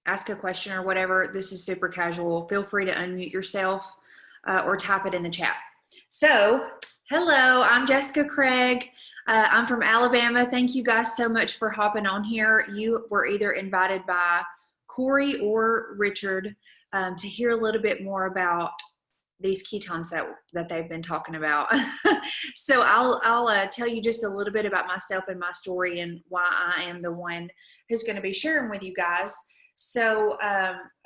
ask a question or whatever. This is super casual. Feel free to unmute yourself or type it in the chat. So, hello, I'm Jessica Craig. I'm from Alabama. Thank you guys so much for hopping on here. You were either invited by Corey or Richard to hear a little bit more about these ketones that they've been talking about. So I'll tell you just a little bit about myself and my story and why I am the one who's going to be sharing with you guys. So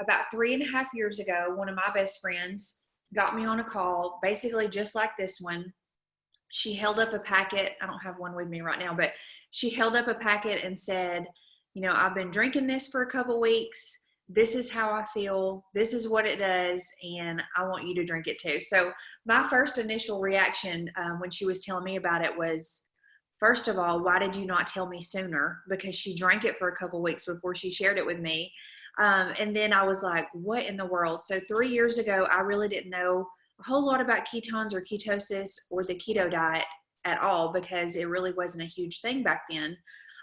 about 3.5 years ago, one of my best friends got me on a call, basically just like this one. She held up a packet. I don't have one with me right now, but she held up a packet and said, you know, I've been drinking this for a couple weeks. This is how I feel. This is what it does. And I want you to drink it too. So my first initial reaction when she was telling me about it was, first of all, why did you not tell me sooner? Because she drank it for a couple weeks before she shared it with me. And then I was like, what in the world? So 3 years ago, I really didn't know a whole lot about ketones or ketosis or the keto diet at all, because it really wasn't a huge thing back then.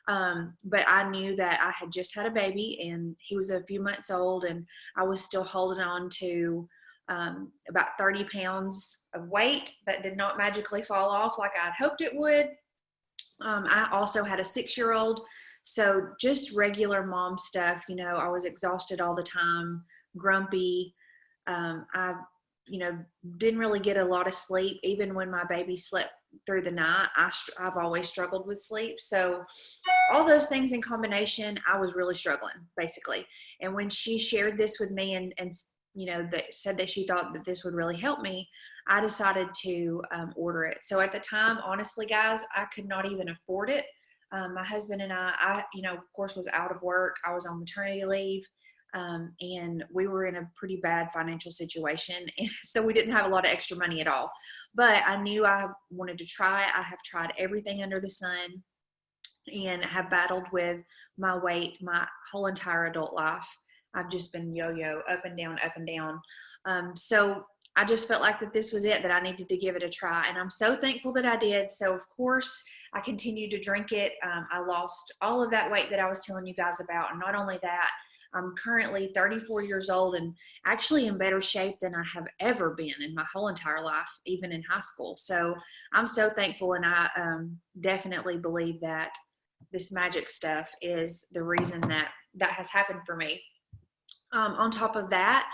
But I knew that I had just had a baby and he was a few months old, and I was still holding on to about 30 pounds of weight that did not magically fall off like I'd hoped it would. I also had a 6-year-old. So just regular mom stuff, you know, I was exhausted all the time, grumpy. I, you know, didn't really get a lot of sleep. Even when my baby slept through the night, I've always struggled with sleep. So all those things in combination, I was really struggling, basically. And when she shared this with me and you know, that said that she thought that this would really help me, I decided to order it. So at the time, honestly, guys, I could not even afford it. My husband and I, you know, of course, was out of work. I was on maternity leave. And we were in a pretty bad financial situation. And so we didn't have a lot of extra money at all. But I knew I wanted to try it. I have tried everything under the sun and have battled with my weight my whole entire adult life. I've just been yo-yo, up and down, up and down. So I just felt like that this was it, that I needed to give it a try. And I'm so thankful that I did. So of course, I continued to drink it. I lost all of that weight that I was telling you guys about. And not only that, I'm currently 34 years old and actually in better shape than I have ever been in my whole entire life, even in high school. So I'm so thankful, and I definitely believe that this magic stuff is the reason that that has happened for me. On top of that,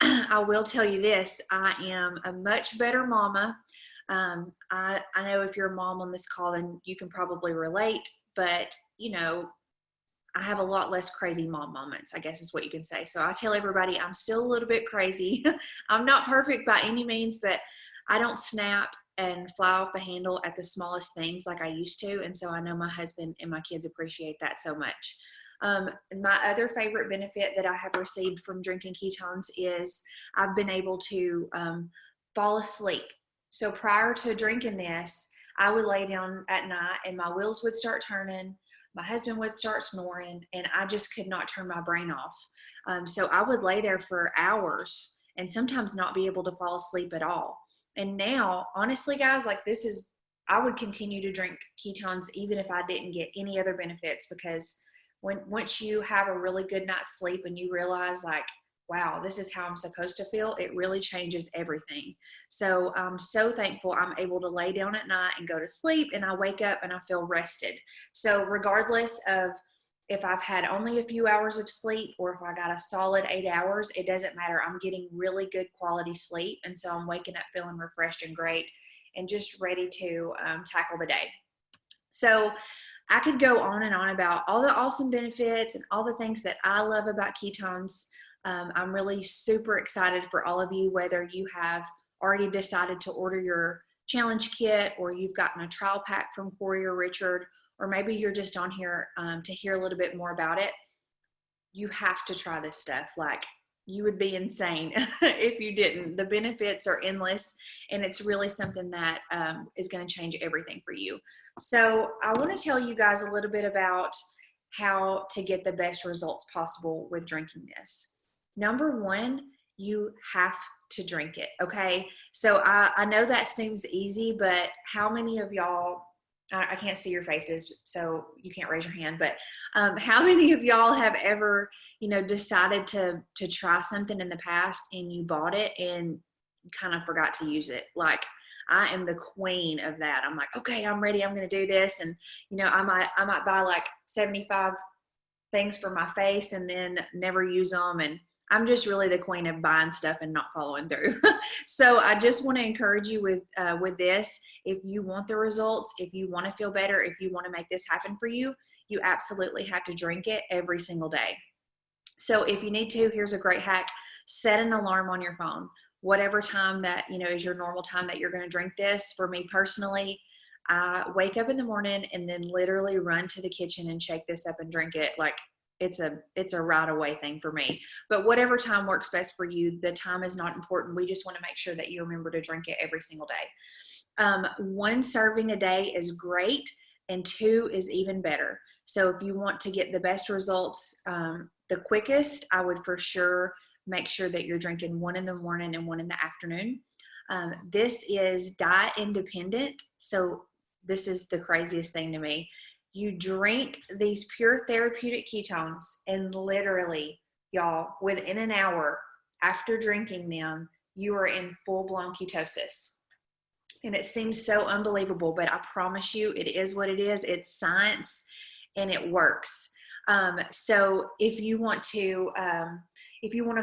I will tell you this, I am a much better mama. I know if you're a mom on this call, then you can probably relate, but you know, I have a lot less crazy mom moments, I guess is what you can say. So I tell everybody I'm still a little bit crazy. I'm not perfect by any means, but I don't snap and fly off the handle at the smallest things like I used to. And so I know my husband and my kids appreciate that so much. My other favorite benefit that I have received from drinking ketones is I've been able to fall asleep. So prior to drinking this, I would lay down at night and my wheels would start turning. My husband would start snoring and I just could not turn my brain off. So I would lay there for hours and sometimes not be able to fall asleep at all. And now, honestly, guys, like I would continue to drink ketones even if I didn't get any other benefits, because once you have a really good night's sleep and you realize like, wow, this is how I'm supposed to feel, it really changes everything. So I'm so thankful I'm able to lay down at night and go to sleep, and I wake up and I feel rested. So regardless of if I've had only a few hours of sleep or if I got a solid 8 hours, it doesn't matter. I'm getting really good quality sleep. And so I'm waking up feeling refreshed and great and just ready to tackle the day. So I could go on and on about all the awesome benefits and all the things that I love about ketones. I'm really super excited for all of you, whether you have already decided to order your challenge kit or you've gotten a trial pack from Corey or Richard, or maybe you're just on here to hear a little bit more about it. You have to try this stuff. Like, you would be insane if you didn't. The benefits are endless, and it's really something that is going to change everything for you. So I want to tell you guys a little bit about how to get the best results possible with drinking this. Number one, you have to drink it, okay? So I know that seems easy, but how many of y'all I can't see your faces, so you can't raise your hand, but how many of y'all have ever, decided to try something in the past and you bought it and kind of forgot to use it? Like, I am the queen of that. I'm like, okay, I'm ready. I'm going to do this. And, I might buy like 75 things for my face and then never use them. And I'm just really the queen of buying stuff and not following through. So I just want to encourage you with this. If you want the results, if you want to feel better, if you want to make this happen for you, you absolutely have to drink it every single day. So if you need to, here's a great hack. Set an alarm on your phone. Whatever time that, is your normal time that you're going to drink this. For me personally, I wake up in the morning and then literally run to the kitchen and shake this up and drink it. Like, it's a right away thing for me. But whatever time works best for you, the time is not important. We just want to make sure that you remember to drink it every single day. 1 serving a day is great, and 2 is even better. So if you want to get the best results the quickest, I would for sure make sure that you're drinking 1 in the morning and 1 in the afternoon. This is diet independent. So this is the craziest thing to me. You drink these pure therapeutic ketones, and literally, y'all, within an hour after drinking them, you are in full-blown ketosis. And it seems so unbelievable, but I promise you, it is what it is. It's science, and it works. So if you want to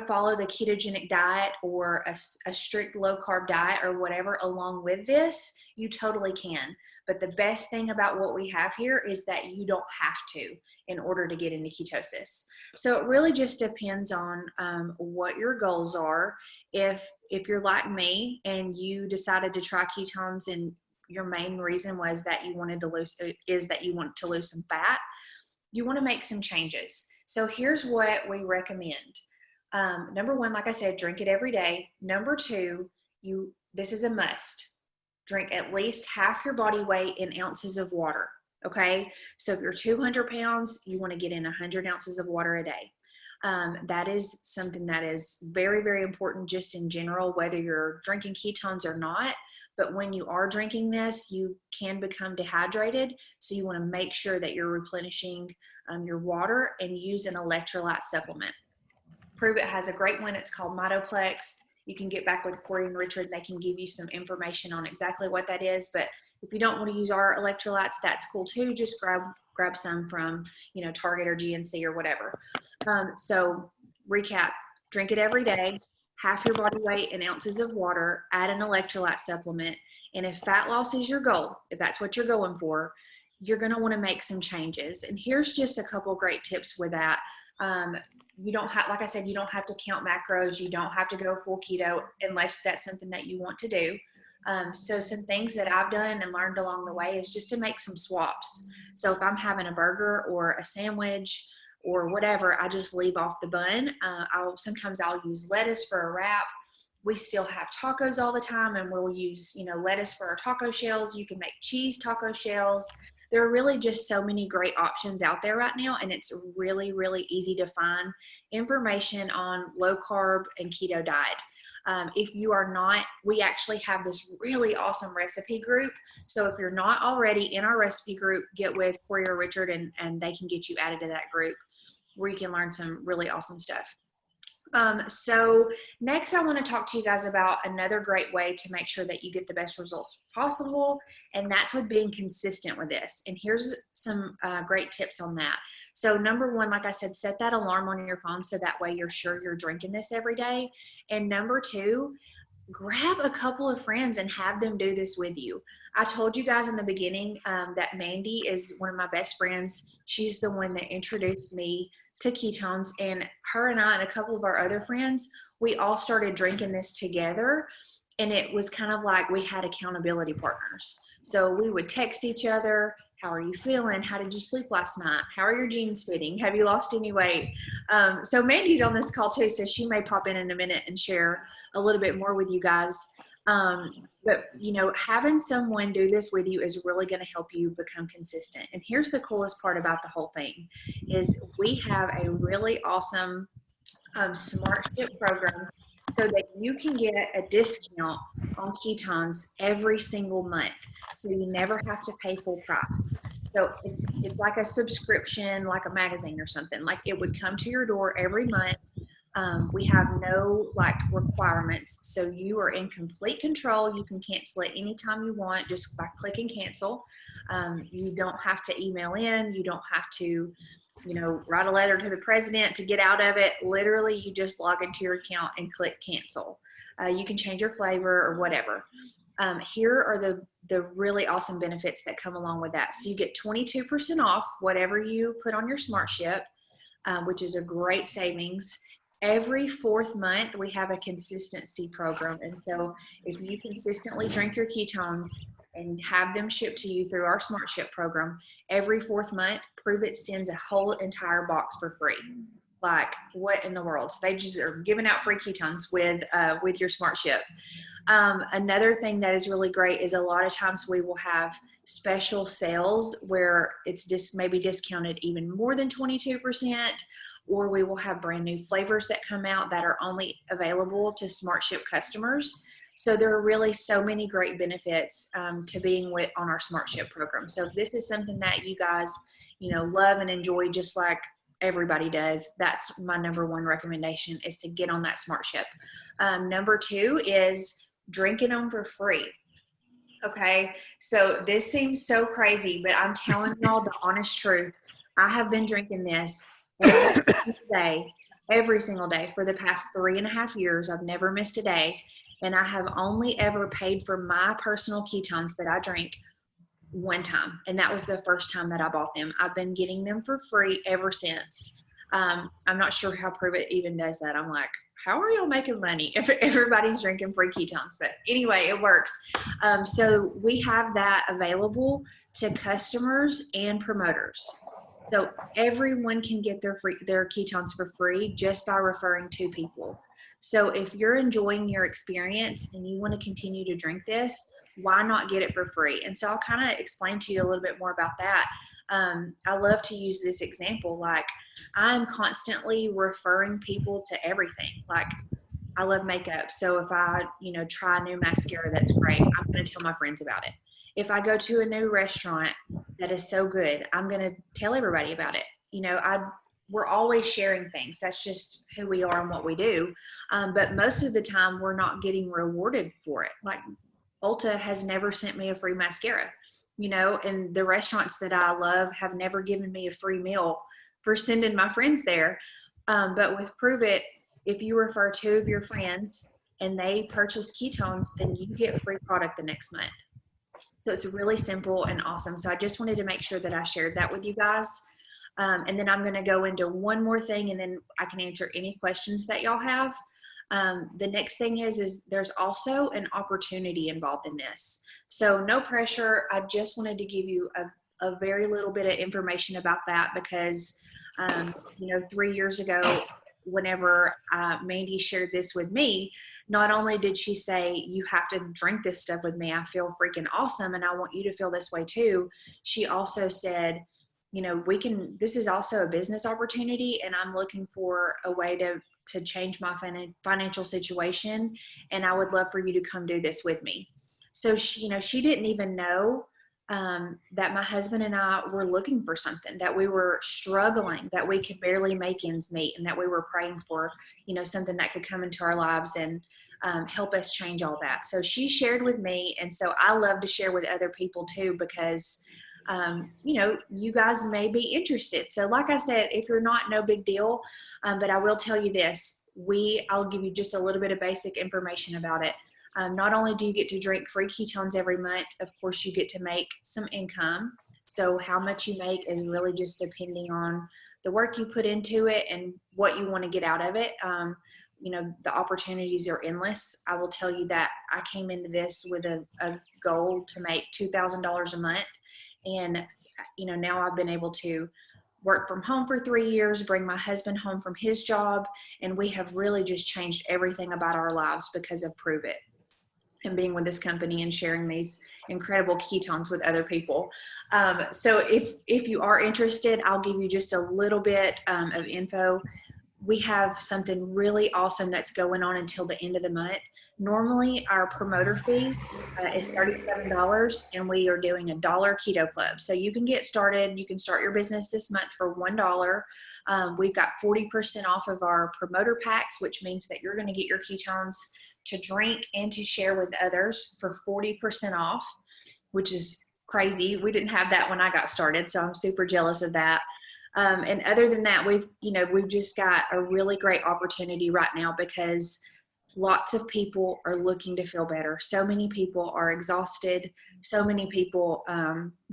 follow the ketogenic diet or a strict low carb diet or whatever along with this, you totally can. But the best thing about what we have here is that you don't have to in order to get into ketosis. So it really just depends on what your goals are. If you're like me and you decided to try ketones and your main reason was that you wanted to lose some fat, you want to make some changes. So here's what we recommend. Number 1, like I said, drink it every day. Number 2, this is a must. Drink at least half your body weight in ounces of water. Okay. So if you're 200 pounds, you want to get in 100 ounces of water a day. That is something that is very, very important just in general, whether you're drinking ketones or not. But when you are drinking this, you can become dehydrated. So you want to make sure that you're replenishing your water and use an electrolyte supplement. Pruvit has a great one. It's called Mitoplex. You can get back with Corey and Richard. They can give you some information on exactly what that is. But if you don't want to use our electrolytes, that's cool too. Just grab some from, Target or GNC or whatever. So recap, drink it every day, half your body weight in ounces of water, add an electrolyte supplement. And if fat loss is your goal, if that's what you're going for, you're going to want to make some changes. And here's just a couple great tips with that. You don't have, like I said, you don't have to count macros. You don't have to go full keto unless that's something that you want to do. So some things that I've done and learned along the way is just to make some swaps. So if I'm having a burger or a sandwich or whatever, I just leave off the bun. Sometimes I'll use lettuce for a wrap. We still have tacos all the time, and we'll use, lettuce for our taco shells. You can make cheese taco shells. There are really just so many great options out there right now, and it's really, really easy to find information on low carb and keto diet. If you are not, we actually have this really awesome recipe group. So if you're not already in our recipe group, get with Corey or Richard and they can get you added to that group where you can learn some really awesome stuff. So next I want to talk to you guys about another great way to make sure that you get the best results possible. And that's with being consistent with this. And here's some great tips on that. So number 1, like I said, set that alarm on your phone so that way you're sure you're drinking this every day. And number 2, grab a couple of friends and have them do this with you. I told you guys in the beginning that Mandy is one of my best friends. She's the one that introduced me to ketones, and her and I and a couple of our other friends, we all started drinking this together, and it was kind of like we had accountability partners. So we would text each other, how are you feeling? How did you sleep last night? How are your jeans fitting? Have you lost any weight? So Mandy's on this call too, so she may pop in a minute and share a little bit more with you guys. But having someone do this with you is really going to help you become consistent. And here's the coolest part about the whole thing is we have a really awesome SmartShip program. so that you can get a discount on ketones every single month. So you never have to pay full price. So it's like a subscription, like a magazine or something. Like it would come to your door every month. We have no like requirements, so you are in complete control. You can cancel it anytime you want just by clicking cancel. You don't have to email in. You don't have to, write a letter to the president to get out of it. Literally, you just log into your account and click cancel. You can change your flavor or whatever. Here are the really awesome benefits that come along with that. So you get 22% off whatever you put on your SmartShip, which is a great savings. Every 4th month, we have a consistency program. And so if you consistently drink your ketones and have them shipped to you through our SmartShip program, every 4th month, Pruvit sends a whole entire box for free. Like, what in the world? So they just are giving out free ketones with your SmartShip. Another thing that is really great is a lot of times we will have special sales where it's maybe discounted even more than 22%, or we will have brand new flavors that come out that are only available to SmartShip customers. So there are really so many great benefits to being on our SmartShip program. So if this is something that you guys, love and enjoy just like everybody does, that's my number 1 recommendation, is to get on that SmartShip. Number 2 is drinking them for free. Okay, so this seems so crazy, but I'm telling y'all the honest truth. I have been drinking this every single day for the past 3.5 years. I've never missed a day. And I have only ever paid for my personal ketones that I drink one time. And that was the first time that I bought them. I've been getting them for free ever since. I'm not sure how Pruvit even does that. I'm like, how are y'all making money if everybody's drinking free ketones? But anyway, it works. So we have that available to customers and promoters. So everyone can get their ketones for free just by referring 2 people. So if you're enjoying your experience and you want to continue to drink this, why not get it for free? And so I'll kind of explain to you a little bit more about that. I love to use this example. Like, I'm constantly referring people to everything. Like, I love makeup. So if I, try a new mascara that's great, I'm going to tell my friends about it. If I go to a new restaurant that is so good, I'm going to tell everybody about it. We're always sharing things. That's just who we are and what we do. But most of the time, we're not getting rewarded for it. Like, Ulta has never sent me a free mascara, and the restaurants that I love have never given me a free meal for sending my friends there. But with Pruvit, if you refer 2 of your friends and they purchase ketones, then you get free product the next month. So it's really simple and awesome. So I just wanted to make sure that I shared that with you guys. And then I'm going to go into one more thing, and then I can answer any questions that y'all have. The next thing is there's also an opportunity involved in this. So no pressure. I just wanted to give you a very little bit of information about that because, 3 years ago, whenever Mandy shared this with me, not only did she say, you have to drink this stuff with me, I feel freaking awesome, and I want you to feel this way too. She also said, this is also a business opportunity, and I'm looking for a way to change my financial situation, and I would love for you to come do this with me. So she didn't even know that my husband and I were looking for something, that we were struggling, that we could barely make ends meet, and that we were praying for, something that could come into our lives and help us change all that. So she shared with me, and so I love to share with other people too, because you guys may be interested. So like I said, if you're not, no big deal. But I will tell you this, I'll give you just a little bit of basic information about it. Not only do you get to drink free ketones every month, of course you get to make some income. So how much you make is really just depending on the work you put into it and what you want to get out of it. The opportunities are endless. I will tell you that I came into this with a goal to make $2,000 a month. And, now I've been able to work from home for 3 years, bring my husband home from his job, and we have really just changed everything about our lives because of Pruvit and being with this company and sharing these incredible ketones with other people. So if you are interested, I'll give you just a little bit of info. we have something really awesome that's going on until the end of the month. Normally, our promoter fee is $37, and we are doing a $1 keto club. So you can get started. You can start your business this month for $1. We've got 40% off of our promoter packs, which means that you're going to get your ketones to drink and to share with others for 40% off, which is crazy. We didn't have that when I got started, so I'm super jealous of that. And other than that, we've just got a really great opportunity right now because lots of people are looking to feel better. So many people are exhausted. So many people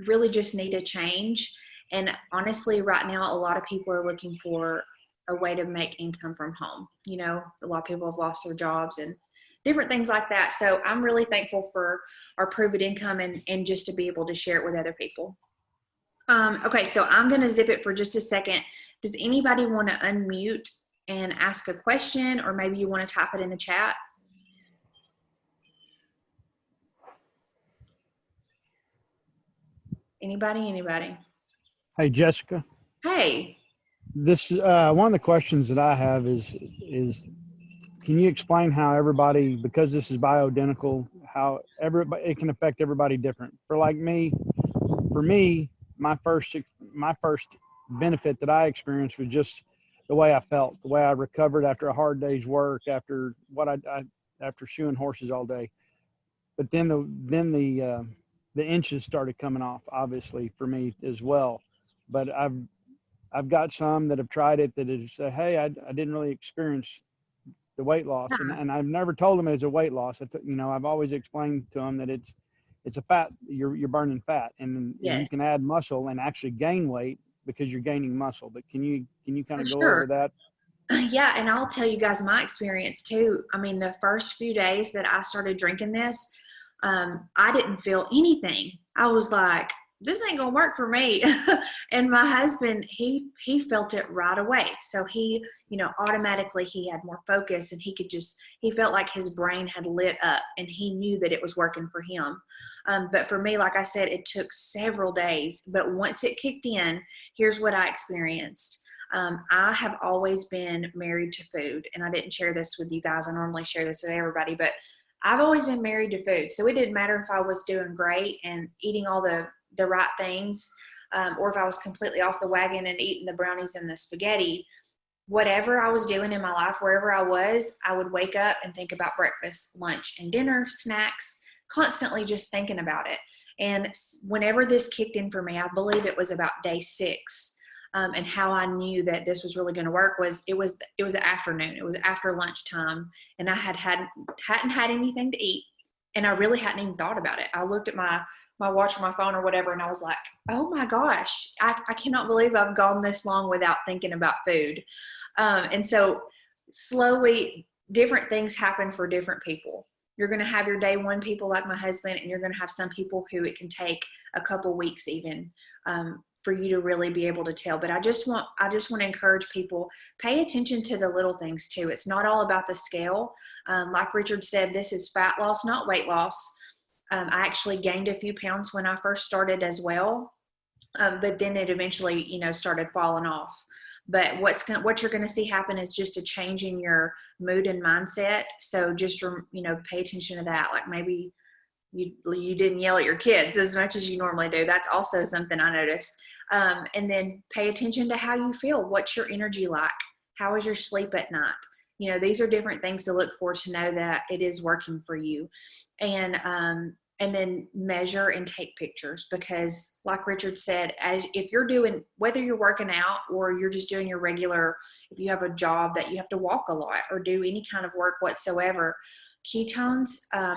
really just need a change. And honestly, right now, a lot of people are looking for a way to make income from home. You know, a lot of people have lost their jobs and different things like that. So I'm really thankful for our Prove It income and just to be able to share it with other people. Okay, so I'm going to zip it for just a second. Does anybody want to unmute and ask a question, or maybe you want to type it in the chat? Anybody? Hey, Jessica. Hey. This one of the questions that I have is can you explain how everybody, because this is bioidentical, how everybody, it can affect everybody different? For me, my first benefit that I experienced was just the way I felt, the way I recovered after a hard day's work, after after shoeing horses all day. But then the inches started coming off, obviously for me as well. But I've got some that have tried it that have said, hey, I didn't really experience the weight loss, and I've never told them it's a weight loss. I've always explained to them that it's a fat, you're burning fat, and you can add muscle and actually gain weight because you're gaining muscle. But can you kind of go over that? Yeah, and I'll tell you guys my experience too. I mean, the first few days that I started drinking this, I didn't feel anything. I was like, this ain't gonna work for me. And my husband, he felt it right away. So he, automatically he had more focus, and he felt like his brain had lit up, and he knew that it was working for him. But for me, like I said, it took several days, but once it kicked in, here's what I experienced. I have always been married to food, and I didn't share this with you guys. I normally share this with everybody, but I've always been married to food. So it didn't matter if I was doing great and eating all the right things, or if I was completely off the wagon and eating the brownies and the spaghetti. Whatever I was doing in my life, wherever I would wake up and think about breakfast, lunch, and dinner, snacks, constantly just thinking about it. And whenever this kicked in for me, I believe it was about day 6. And how I knew that this was really going to work was it was the afternoon. It was after lunchtime, and I hadn't had anything to eat, and I really hadn't even thought about it. I looked at my watch or my phone or whatever, and I was like, oh my gosh, I cannot believe I've gone this long without thinking about food. And so slowly, different things happen for different people. You're going to have your day 1 people like my husband, and you're going to have some people who it can take a couple weeks even for you to really be able to tell. But I just want to encourage people, pay attention to the little things too. It's not all about the scale. Like Richard said, this is fat loss, not weight loss. I actually gained a few pounds when I first started as well. But then it eventually, started falling off. But what you're going to see happen is just a change in your mood and mindset. So just, pay attention to that. Like maybe you didn't yell at your kids as much as you normally do. That's also something I noticed. And then pay attention to how you feel. What's your energy like? How is your sleep at night? These are different things to look for to know that it is working for you. And then measure and take pictures, because like Richard said, if you're doing, whether you're working out or you're just doing your regular, if you have a job that you have to walk a lot or do any kind of work whatsoever, ketones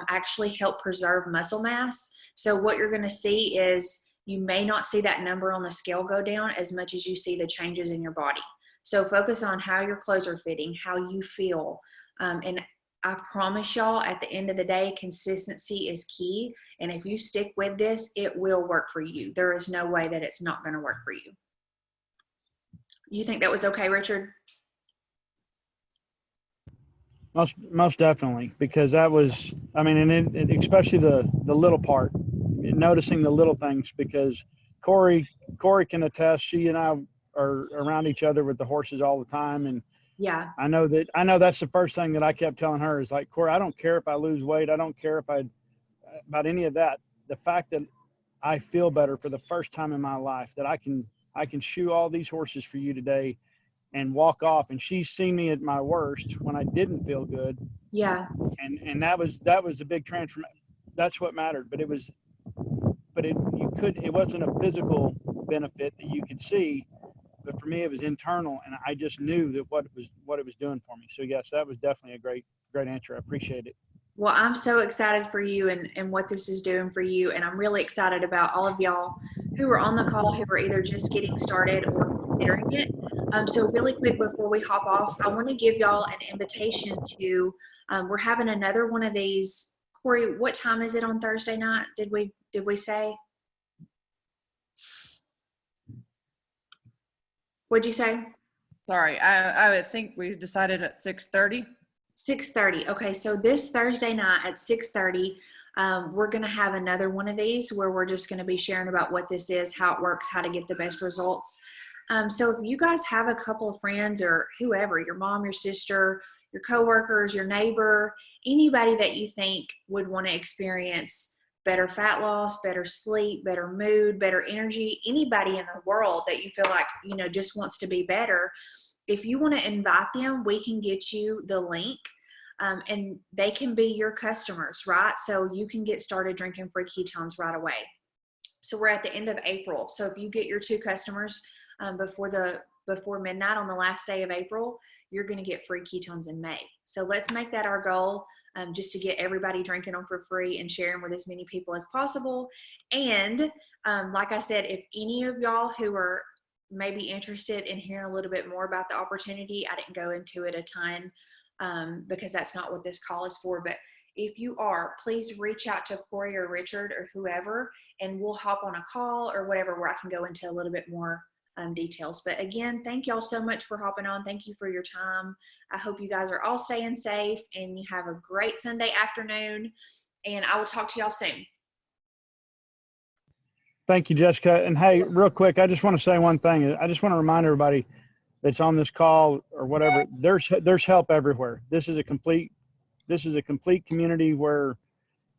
actually help preserve muscle mass. So what you're going to see is you may not see that number on the scale go down as much as you see the changes in your body. So focus on how your clothes are fitting, how you feel. And I promise y'all, at the end of the day, consistency is key. And if you stick with this, it will work for you. There is no way that it's not going to work for you. You think that was okay, Richard? Most definitely, because that was, and especially the little part, noticing the little things, because Corey can attest. She and I are around each other with the horses all the time, and Yeah. I know that's the first thing that I kept telling her is like, Corey, I don't care if I lose weight. I don't care about any of that. The fact that I feel better for the first time in my life, that I can shoe all these horses for you today and walk off. And she's seen me at my worst when I didn't feel good. Yeah. And that was a big transformation. That's what mattered. But it wasn't a physical benefit that you could see, but for me it was internal, and I just knew that what it was doing for me. So yes, that was definitely a great answer. I appreciate it. Well, I'm so excited for you and what this is doing for you. And I'm really excited about all of y'all who are on the call who are either just getting started or considering it. So really quick before we hop off, I want to give y'all an invitation to, we're having another one of these. Corey, what time is it on Thursday night? Did we say? What'd you say? Sorry, I think we decided at 6:30. 6:30. Okay, so this Thursday night at 6:30, we're going to have another one of these where we're just going to be sharing about what this is, how it works, how to get the best results. So if you guys have a couple of friends or whoever, your mom, your sister, your coworkers, your neighbor, anybody that you think would want to experience better fat loss, better sleep, better mood, better energy, anybody in the world that you feel like, just wants to be better, if you want to invite them, we can get you the link, and they can be your customers, right? So you can get started drinking free ketones right away. So we're at the end of April. So if you get your 2 customers before midnight on the last day of April, you're going to get free ketones in May. So let's make that our goal, just to get everybody drinking them for free and sharing with as many people as possible. And like I said, if any of y'all who are maybe interested in hearing a little bit more about the opportunity, I didn't go into it a ton because that's not what this call is for. But if you are, please reach out to Corey or Richard or whoever, and we'll hop on a call or whatever where I can go into a little bit more details. But again, thank y'all so much for hopping on. Thank you for your time. I hope you guys are all staying safe and you have a great Sunday afternoon, and I will talk to y'all soon. Thank you, Jessica. And hey, real quick, I just want to say one thing. I just want to remind everybody that's on this call or whatever, there's help everywhere. This is a complete community where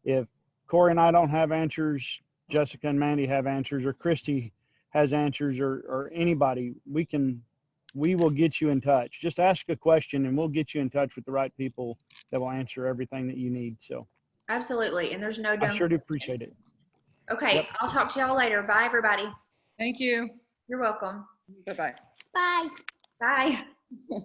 if Corey and I don't have answers, Jessica and Mandy have answers, or Christy has answers, or anybody, we will get you in touch. Just ask a question and we'll get you in touch with the right people that will answer everything that you need. So Absolutely. And there's no dumb. I sure do appreciate it. Okay. Yep. I'll talk to y'all later. Bye, everybody. Thank you. You're welcome. Bye-bye. Bye. Bye.